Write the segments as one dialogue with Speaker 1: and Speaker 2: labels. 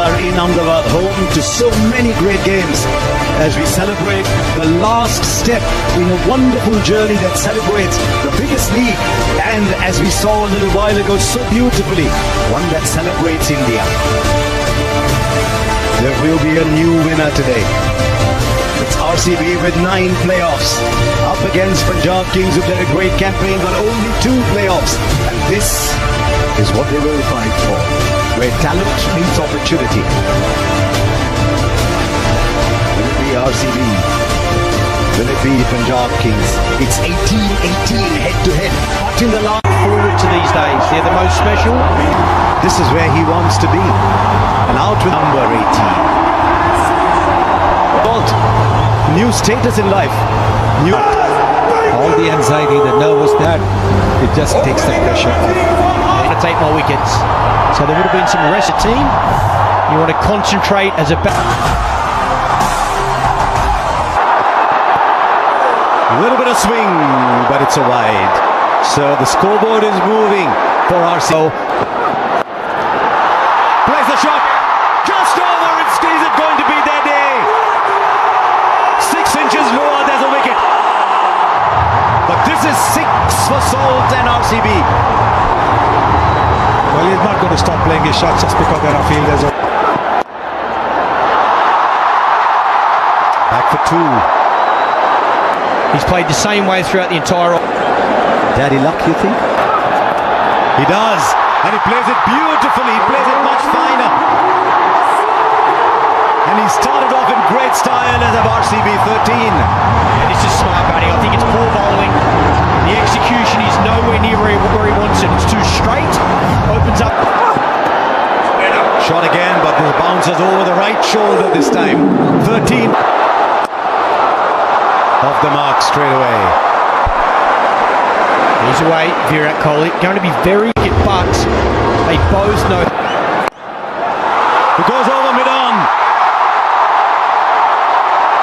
Speaker 1: are in Ahmedabad, home to so many great games, as we celebrate the last step in a wonderful journey that celebrates the biggest league, and as we saw a little while ago so beautifully, one that celebrates India. There will be a new winner today. It's RCB with 9 playoffs up against Punjab Kings, who did a great campaign but only 2 playoffs, and this is what they will fight for, where talent meets opportunity. Will it be RCB? Will it be Punjab Kings? It's 18-18 head-to-head. Not in the last
Speaker 2: forward to these days. They're the most special.
Speaker 1: This is where he wants to be. And out with number 18. New status in life.
Speaker 3: All the anxiety, the nervous, that it just takes the pressure off.
Speaker 2: They're going to take more wickets. So there would have been some rest of the team. You want to concentrate as a
Speaker 1: little bit of swing, but it's a wide. So the scoreboard is moving for RCB. Plays the shot. Just over. Is it going to be their day? 6 inches lower, there's a wicket. But this is 6 for Salt and RCB.
Speaker 3: Well, he's not going to stop playing his shots just because there are fielders.
Speaker 1: Back for 2.
Speaker 2: He's played the same way throughout the entire...
Speaker 1: Daddy luck, you think? He does. And he plays it beautifully. He plays it much finer. And he started off in great style as of RCB 13.
Speaker 2: This is smart batting. I think it's poor bowling. The execution is nowhere near where he wants it. It's too straight. Opens up.
Speaker 1: Shot again, but the bounces over the right shoulder this time. 13. Off the mark straight away.
Speaker 2: He's away. Virat Kohli. Going to be very good, but they both know.
Speaker 1: It goes over mid-on.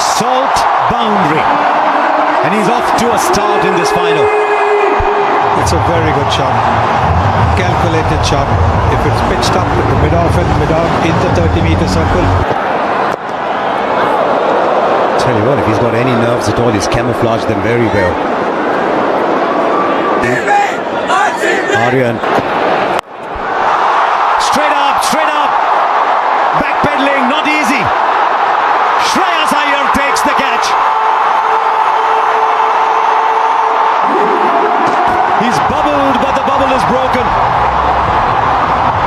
Speaker 1: Salt boundary, and he's off to a start in this final.
Speaker 3: It's a very good shot, calculated shot. If it's pitched up in the mid-off and mid-on in the 30-meter circle.
Speaker 1: Tell you what, if he's got any nerves at all, he's camouflaged them very well. Aryan. Straight up, backpedaling, not easy. Shreyas Iyer takes the catch. He's bubbled, but the bubble is broken.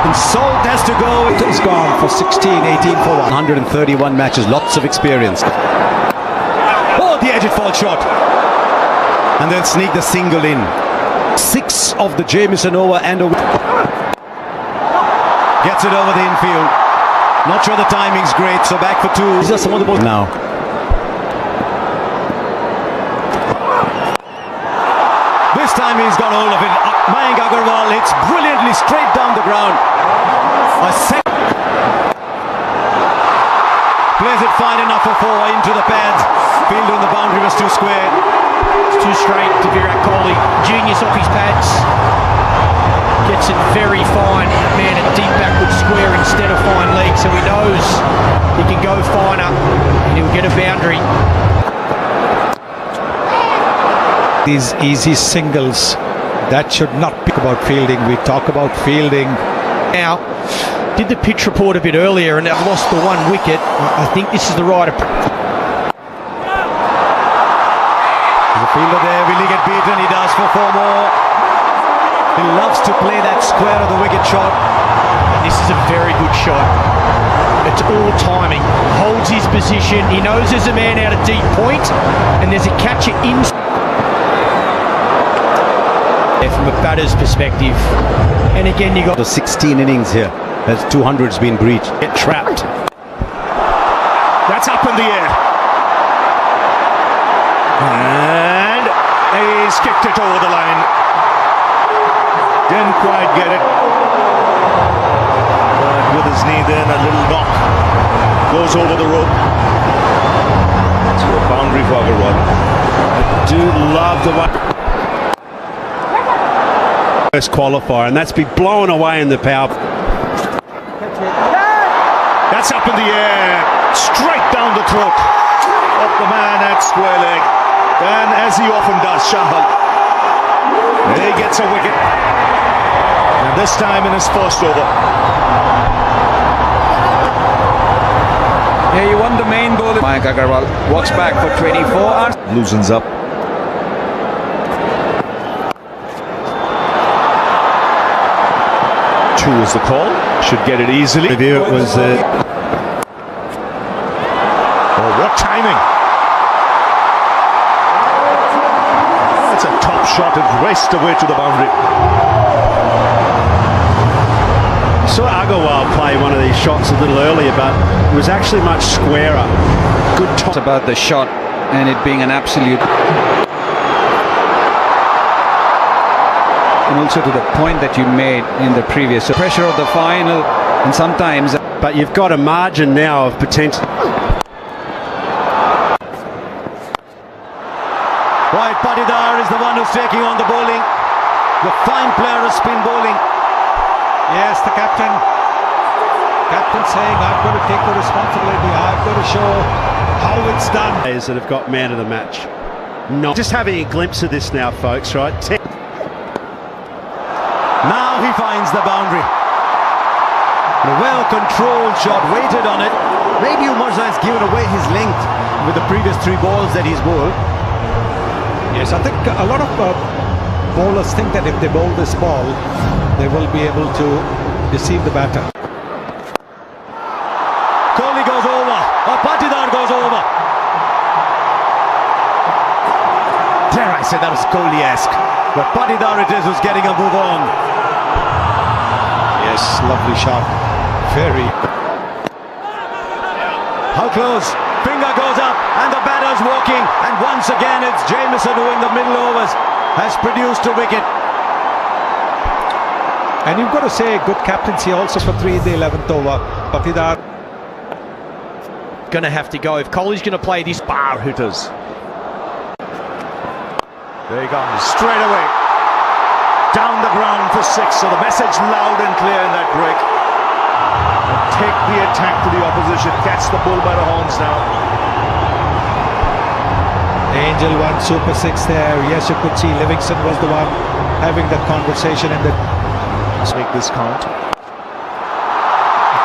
Speaker 1: And Salt has to go.
Speaker 3: He's gone for 16, 18 for 1.
Speaker 1: 131 matches, lots of experience. Oh, the edge it fall shot. And then sneak the single in. 6 of the Jamieson over and over. Gets it over the infield. Not sure the timing's great, so back for 2. These are some of the balls now. This time he's got hold of it. Mayank Agarwal hits brilliantly straight down the ground. A second. Plays it fine enough for 4 into the pads. Field on the boundary was too square.
Speaker 2: It's too straight to Virat Kohli. Genius off his pads. Gets it very fine, man, at deep backward square instead of fine leg, so he knows he can go finer and he'll get a boundary.
Speaker 3: These easy singles, that should not be about fielding. We talk about fielding.
Speaker 2: Now, did the pitch report a bit earlier and they've lost the 1 wicket. I think this is the right approach.
Speaker 1: The fielder there, will he get beaten? He does for 4 more. He loves to play that square of the wicket shot.
Speaker 2: This is a very good shot. It's all timing. Holds his position. He knows there's a man out of deep point, and there's a catcher in. From a batter's perspective. And again, you got
Speaker 1: the 16 innings here. As 200's been breached.
Speaker 2: Get trapped.
Speaker 1: That's up in the air. And he's kicked it over the line. Didn't quite get it. But with his knee then, a little knock. Goes over the rope. To a boundary for Agarwal. I do love the one. First qualifier, and that's been blown away in the power.
Speaker 4: That's up in the air, straight down the throat of the man at square leg. And as he often does, Shahal, he gets a wicket. And this time in his first over.
Speaker 5: Yeah, he won the main ball. Mayank Agarwal walks back for 24.
Speaker 4: Loosens up. Two is the call. Should get it easily.
Speaker 1: Review it was.
Speaker 4: Oh, what timing! That's a top shot. It raced away to the boundary.
Speaker 1: Saw Agarwal play one of these shots a little earlier, but it was actually much squarer. Good top.
Speaker 5: It's about the shot and it being an absolute. And also to the point that you made in the previous. So pressure of the final, and sometimes.
Speaker 1: But you've got a margin now of potential. Right, Patidar is the one who's taking on the bowling. The fine player of spin bowling.
Speaker 3: Yes, the captain saying, I've got to take the responsibility, I've got to show how it's done.
Speaker 1: That have got man of the match. No. Just having a glimpse of this now, folks, right? Now he finds the boundary. A well-controlled shot, waited on it. Maybe Umarza has given away his length with the previous 3 balls that he's bowled.
Speaker 3: Yes, I think a lot of bowlers think that if they bowl this ball, they will be able to deceive the batter.
Speaker 1: Kohli goes over, or Patidar goes over. Dare I say that was Kohli-esque, but Patidar it is who's getting a move on.
Speaker 3: Yes, lovely shot. Very.
Speaker 1: How close? Finger goes up, and the batter's walking, and once again it's Jamieson who in the middle overs has produced a wicket.
Speaker 3: And you've got to say good captaincy also for 3 in the 11th over. Patidar
Speaker 2: Going to have to go. If Kohli's going to play this.
Speaker 4: Bar hitters. There he comes, straight away. Down the ground for 6. So the message loud and clear in that break. And take the attack to the opposition. Catch the bull by the horns now.
Speaker 3: Angel won Super 6 there. Yes, you could see Livingston was the one having that conversation in the.
Speaker 4: Let's make this count.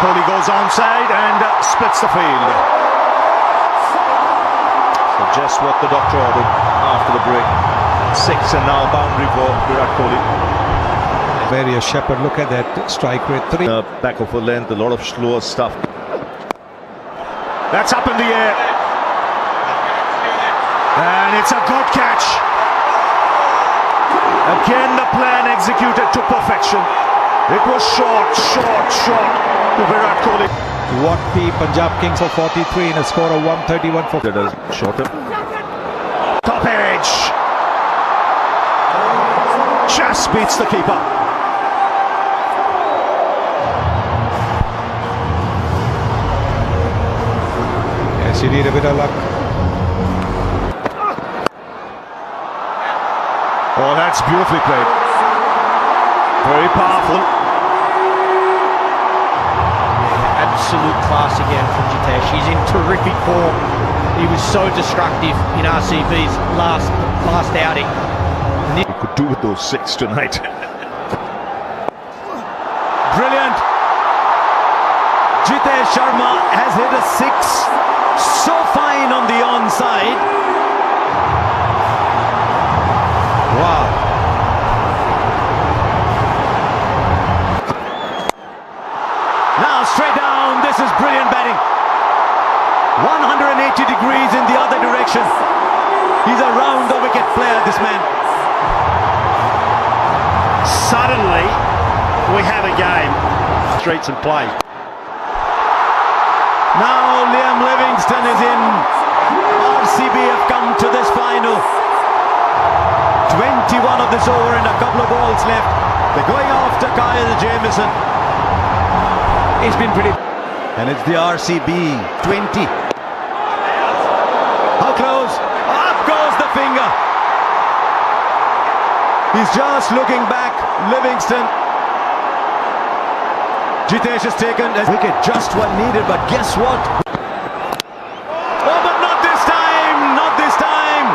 Speaker 4: Kohli goes onside and splits the field. So just what the doctor ordered after the break. 6 and now boundary for Virat Kohli.
Speaker 3: Various Shepherd, look at that strike rate. 3.
Speaker 4: Back of a length, a lot of slower stuff. That's up in the air. And it's a good catch. Again, the plan executed to perfection. It was short to Virat Kohli.
Speaker 3: What the Punjab Kings for 43 in a score of 131 for.
Speaker 4: That is shorter. Top edge. Just beats the keeper.
Speaker 3: Yes, you need a bit of luck.
Speaker 4: Oh, that's beautifully played. Very powerful.
Speaker 2: Absolute class again from Jitesh. He's in terrific form. He was so destructive in RCB's last outing.
Speaker 4: He could do with those 6 tonight.
Speaker 1: Brilliant. Jitesh Sharma has hit a 6. So fine on the onside. Wow. Now straight down. This is brilliant batting. 180 degrees in the other direction. He's a round the wicket player, this man. Suddenly, we have a game. Streets and play. Now Liam Livingston is in. RCB have come to this final. 21 of this over and a couple of balls left. They're going after Kyle Jamieson. He's been pretty. And it's the RCB 20. How close? Up goes the finger. He's just looking back. Livingston. Jitesh has taken a wicket, just one needed, but guess what? Oh, but not this time! Not this time!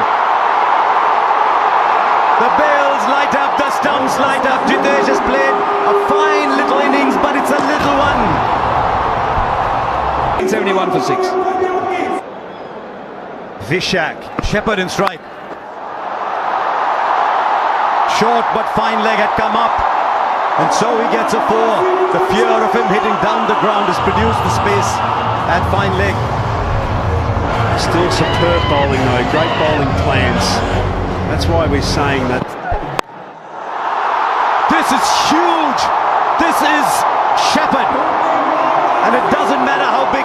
Speaker 1: The bails light up, the stumps light up. Jitesh has played a fine little innings, but it's a little one.
Speaker 5: 71 for 6.
Speaker 1: Vishak, Shepherd in strike. Short but fine leg had come up, and so he gets a 4. The fear of him hitting down the ground has produced the space at fine leg.
Speaker 4: Still superb bowling though, great bowling plans. That's why we're saying that.
Speaker 1: This is huge. This is Shepherd, and it doesn't matter how big.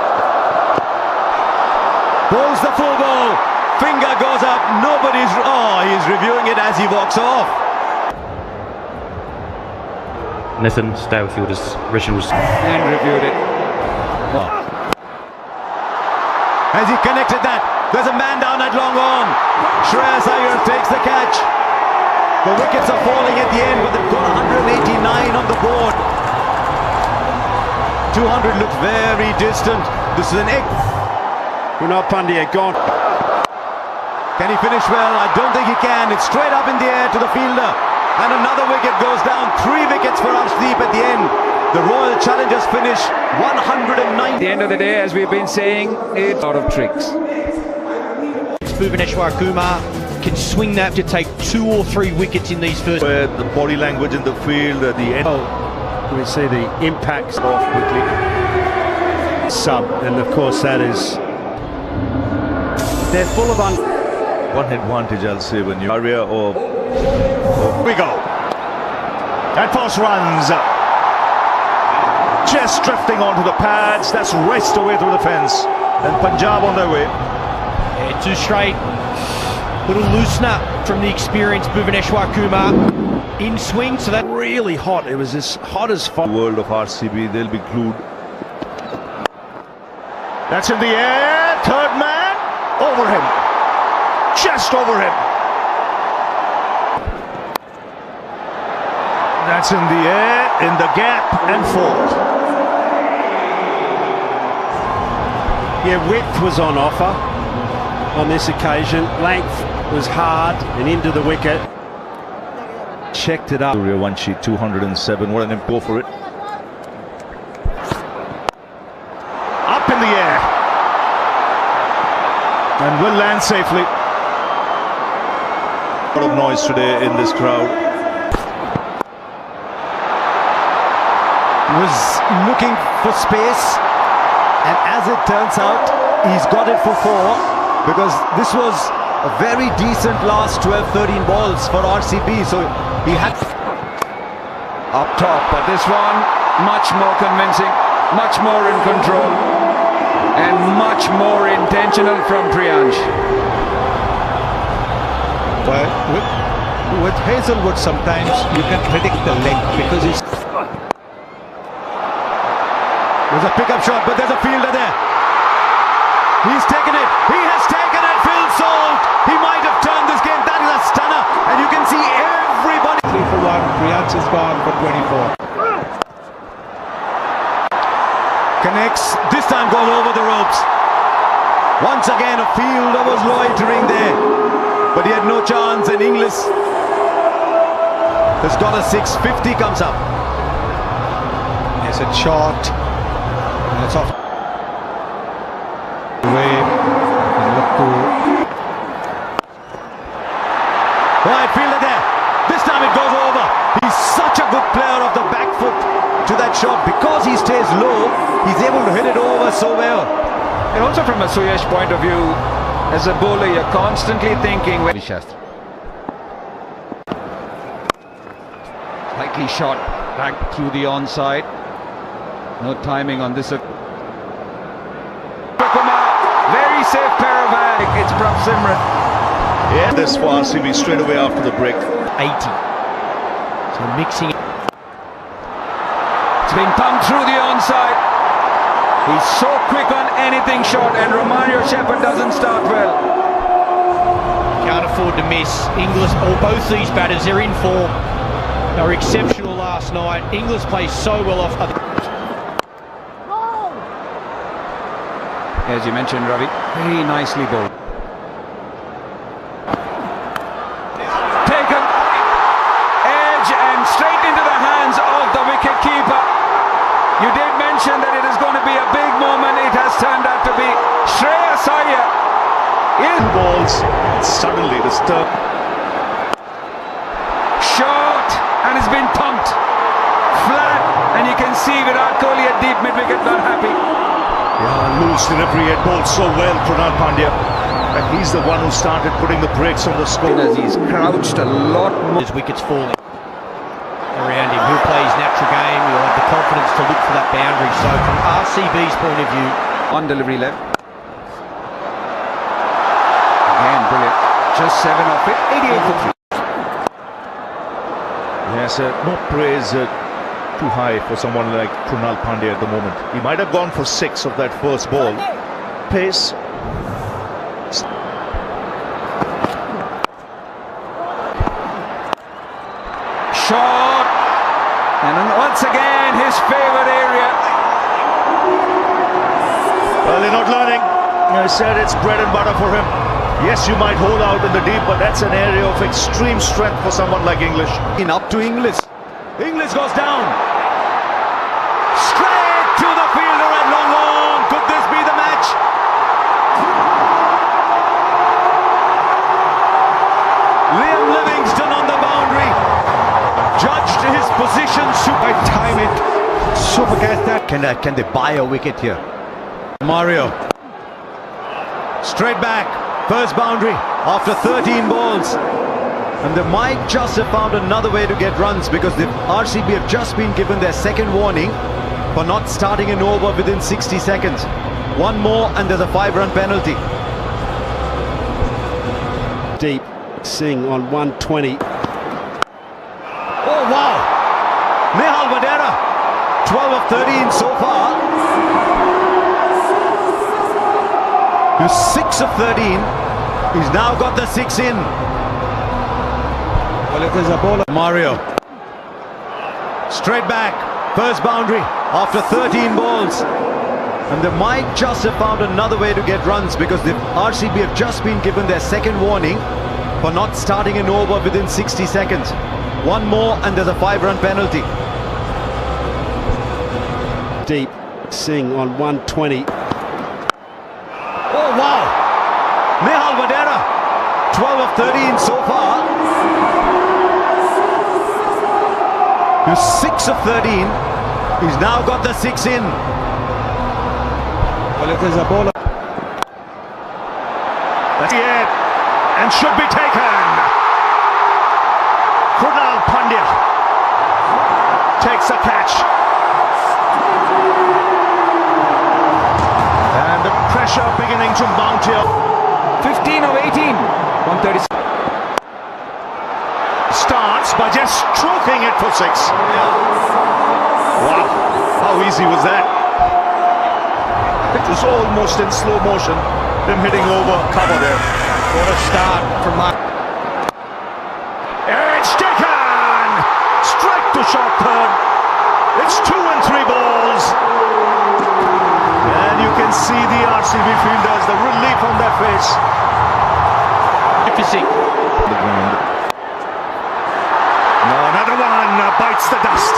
Speaker 1: Bowls the full ball. Finger goes up. Nobody's. Oh, he's reviewing it as he walks off.
Speaker 6: Nathan Stowfield's original
Speaker 5: And reviewed it.
Speaker 1: Has he connected that? There's a man down at long on. Shreyas Iyer takes the catch. The wickets are falling at the end, but they've got 189 on the board. 200 looks very distant. This is an egg.
Speaker 4: Kunal Pandya gone.
Speaker 1: Can he finish well? I don't think he can. It's straight up in the air to the fielder. And another wicket goes down. 3 wickets for Arshdeep at the end. The Royal Challengers finish 109.
Speaker 5: At the end of the day, as we've been saying, it's out of tricks.
Speaker 2: Bhuvaneshwar Kumar can swing that to take 2 or 3 wickets in these first.
Speaker 4: Where the body language in the field, at the end. We see the impacts off quickly. Sub, and of course that is. They're full of one advantage, I'll say, when you area or we go. And Foss runs. Just drifting onto the pads. That's raced away through the fence. And Punjab on their way.
Speaker 2: Yeah, 2 straight. Little loosener from the experienced Bhuvaneshwar Kumar in swing. So that
Speaker 4: Really hot. It was as hot as fun. The world of RCB, they'll be glued. That's in the air. Third man. Over him. Just over him. That's in the air, in the gap, and 4. Yeah, width was on offer on this occasion. Length was hard and into the wicket. Checked it up. One sheet, 207. What an go for it. Up in the air. And will land safely. A lot of noise today in this crowd.
Speaker 1: Was looking for space, and as it turns out, he's got it for 4, because this was a very decent last 12-13 balls for RCB, so he had
Speaker 5: Up top, but this one much more convincing, much more in control, and much more intentional from Priyansh.
Speaker 3: But with Hazelwood, sometimes you can predict the length because he's.
Speaker 1: There's a pickup shot, but there's a fielder there. He's taken it. He has taken it. Phil Salt. He might have turned this game. That is a stunner. And you can see everybody.
Speaker 3: 3 for 1. Priyansh is gone for 24.
Speaker 1: Connects. This time goes over the ropes. Once again, a fielder was loitering there. But he had no chance. And Inglis has got a 6. 50 comes up.
Speaker 3: Yes, it's short. And it's off. Away. And look to.
Speaker 1: Right, fielder there. This time it goes over. He's such a good player of the back foot to that shot. Because he stays low, he's able to hit it over so well.
Speaker 5: And also from a Suyash point of view, as a bowler, you're constantly thinking. Slightly shot back through the onside. No timing on this. Kumar, very safe pair of hands. It's Prabh Simran.
Speaker 4: Yeah, this for RCB straight away after the break.
Speaker 2: 80. So mixing.
Speaker 5: It's been pumped through the onside. He's so quick on anything short, and Romario Shepherd doesn't start well.
Speaker 2: Can't afford to miss. Inglis, or both these batters, they're in form. They were exceptional last night. Inglis plays so well off.
Speaker 5: as you mentioned, Ravi. Very nicely bowled. Taken edge and straight into the hands of the wicket keeper. You did mention that it is going to be a big moment. It has turned out to be Shreyas Iyer.
Speaker 4: Balls, suddenly disturbed.
Speaker 5: Short, and it's been thumped flat, and you can see Virat Kohli at deep mid-wicket not happy.
Speaker 4: Yeah, loose delivery, had bowled so well, Krunal Pandya. And he's the one who started putting the brakes on the score.
Speaker 5: As he's crouched a lot more.
Speaker 2: His wickets falling around him. He'll play his natural game. He'll have the confidence to look for that boundary. So from RCB's point of view,
Speaker 5: On delivery left. Again, brilliant. Just 7 off it. 88 for 3.
Speaker 4: Yes, no praise too high for someone like Krunal Pandya at the moment. He might have gone for 6 of that first ball. Pace.
Speaker 5: Short. And then once again, his favourite area.
Speaker 4: Well, they're not learning. I said it's bread and butter for him. Yes, you might hold out in the deep, but that's an area of extreme strength for someone like English.
Speaker 1: Up to Inglis. Inglis goes down.
Speaker 5: Straight to the fielder at long on. Could this be the match?
Speaker 1: Liam Livingston on the boundary. Judged his position.
Speaker 3: I time it. Pbks that.
Speaker 1: Can they buy a wicket here? Mario. Straight back. First boundary after 13 balls. And they might just have found another way to get runs because the RCB have just been given their second warning for not starting an over within 60 seconds. One more and there's a 5-run penalty. Deep. Singh on 120. Oh wow! Nehal Vadera. 12 of 13 so far. He's 6 of 13. He's now got the 6 in.
Speaker 3: Well, if there's a bowler.
Speaker 1: Mario. Straight back. First boundary after 13 balls. And they might just have found another way to get runs because the RCB have just been given their second warning for not starting an over within 60 seconds. One more and there's a 5-run penalty. Deep. Singh on 120. Oh wow! Nehal Vadera. 12 of 13 so far. He's 6 of 13. He's now got the 6 in.
Speaker 3: Well, if there's a bowler.
Speaker 4: That's it. And should be taken. Krunal Pandya takes a catch. And the pressure beginning to mount here.
Speaker 5: 15 of 18. 136.
Speaker 4: Starts by just stroking it for 6. Wow, how easy was that? It was almost in slow motion, him hitting over cover there.
Speaker 2: what a start from Mark.
Speaker 4: It's taken! Strike to short third. It's 2 and 3 balls. And you can see the RCB fielders, the relief on their face.
Speaker 2: Magnificent.
Speaker 4: The ground. No, another one bites the dust.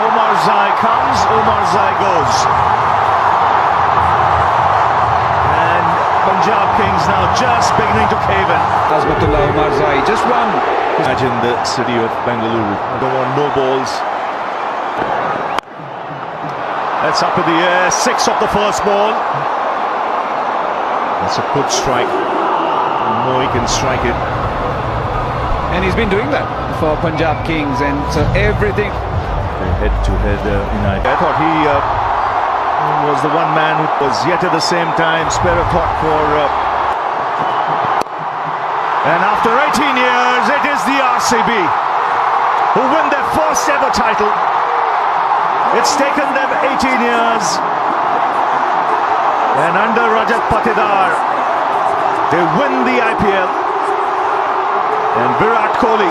Speaker 4: Omar Zai comes, Omar Zai goes. And Punjab Kings now just beginning to cave in.
Speaker 5: Azmatullah Omar Zai, just one.
Speaker 4: Imagine the city of Bengaluru. Don't want no balls. That's up in the air. 6 of the first ball. That's a good strike. No, he can strike it.
Speaker 5: And he's been doing that for Punjab Kings, and so everything.
Speaker 4: Head-to-head United. I thought he was the one man who was yet at the same time spare a thought for. And after 18 years, it is the RCB who win their first ever title. It's taken them 18 years. And under Rajat Patidar, they win the IPL. And Virat Kohli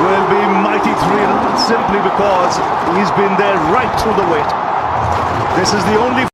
Speaker 4: will be mighty thrilled simply because because he's been there right through the wait. This is the only